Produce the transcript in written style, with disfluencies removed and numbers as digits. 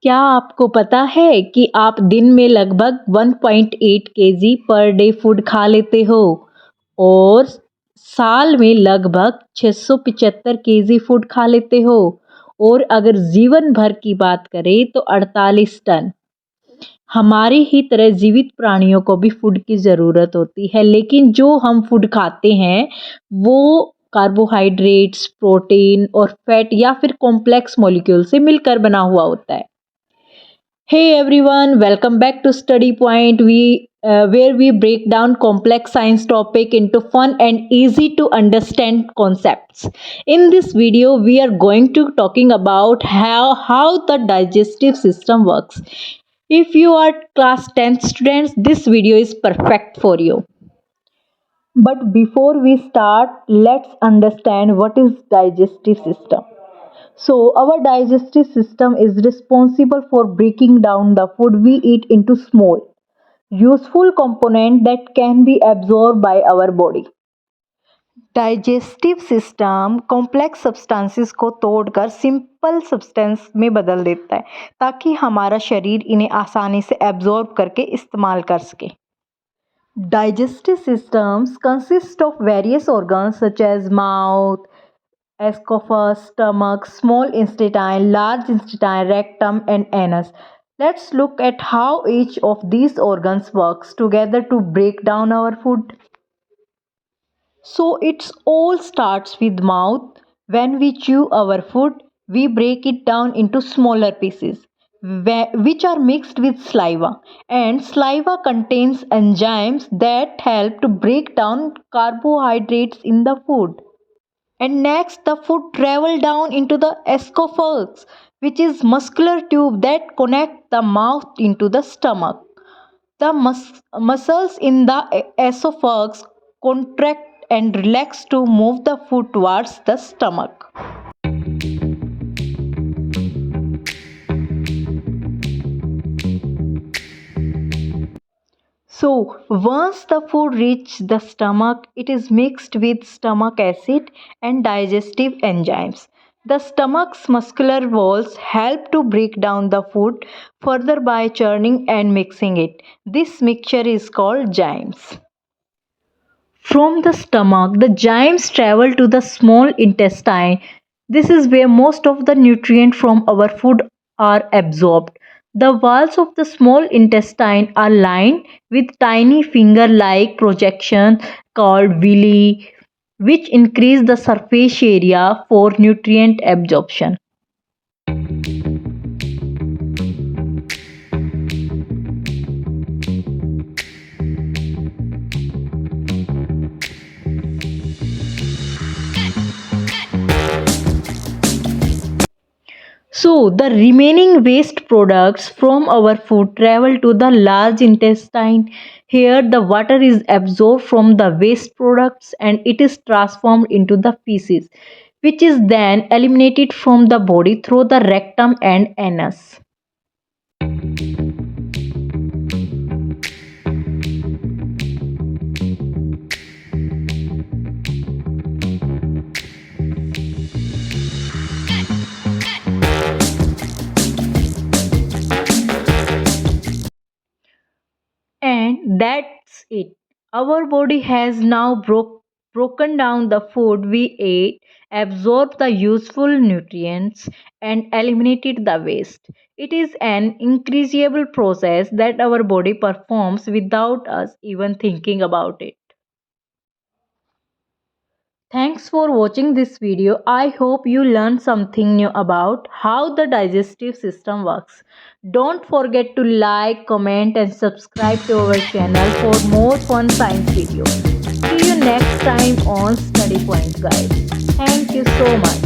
क्या आपको पता है कि आप दिन में लगभग 1.8 केजी पर डे फूड खा लेते हो और साल में लगभग 675 केजी फूड खा लेते हो और अगर जीवन भर की बात करें तो 48 टन। हमारी ही तरह जीवित प्राणियों को भी फूड की ज़रूरत होती है, लेकिन जो हम फूड खाते हैं वो कार्बोहाइड्रेट्स, प्रोटीन और फैट या फिर कॉम्प्लेक्स मॉलिक्यूल से मिलकर बना हुआ होता है। Hey everyone, welcome back to Study Point. Where we break down complex science topic into fun and easy to understand concepts. In this video, we are going to talking about how the digestive system works. If you are class 10 students, this video is perfect for you. But before we start, let's understand what is digestive system. So, our digestive system is responsible for breaking down the food we eat into small, useful components that can be absorbed by our body. Digestive system complex substances को तोड़कर simple substance में बदल देता है ताकि हमारा शरीर इन्हें आसानी से एब्जॉर्ब करके इस्तेमाल कर सके. Digestive systems consist of various organs such as mouth, esophagus, stomach, small intestine, large intestine, rectum, and anus. Let's look at how each of these organs works together to break down our food. So it's all starts with mouth. When we chew our food, we break it down into smaller pieces which are mixed with saliva, and saliva contains enzymes that help to break down carbohydrates in the food. And next, the food travel down into the esophagus, which is muscular tube that connect the mouth into the stomach. The muscles in the esophagus contract and relax to move the food towards the stomach. So, once the food reaches the stomach, it is mixed with stomach acid and digestive enzymes. The stomach's muscular walls help to break down the food further by churning and mixing it. This mixture is called chymes. From the stomach, the chymes travel to the small intestine. This is where most of the nutrients from our food are absorbed. The walls of the small intestine are lined with tiny finger-like projections called villi, which increase the surface area for nutrient absorption. So, the remaining waste products from our food travel to the large intestine. Here, the water is absorbed from the waste products and it is transformed into the feces, which is then eliminated from the body through the rectum and anus. And that's it. Our body has now broken down the food we ate, absorbed the useful nutrients, and eliminated the waste. It is an increasable process that our body performs without us even thinking about it. Thanks for watching this video. I hope you learned something new about how the digestive system works. Don't forget to like, comment and subscribe to our channel for more fun science videos. See you next time on Study Point guys. Thank you so much.